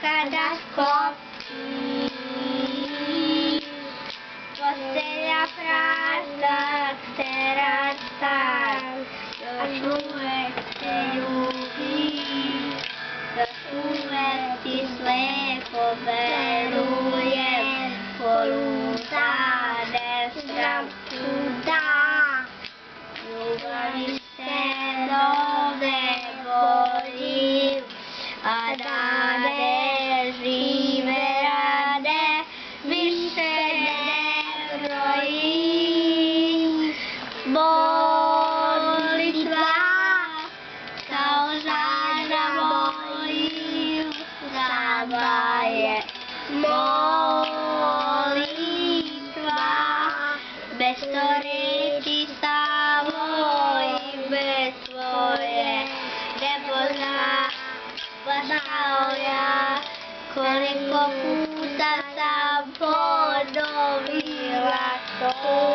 kada sklopí. Posteľa prázdna, teraz tam, do smúti ľubí, do smúti slepo verujem, polútané stram čudá. Ľubaví se nové bolí a dáne živé rade, vyše nebrojím. Molitva sa ožáža mojím, závaje molitva, bez ktorej ti sa bez tvoje nepozná pasáľa, koliko púta sa ponovila to.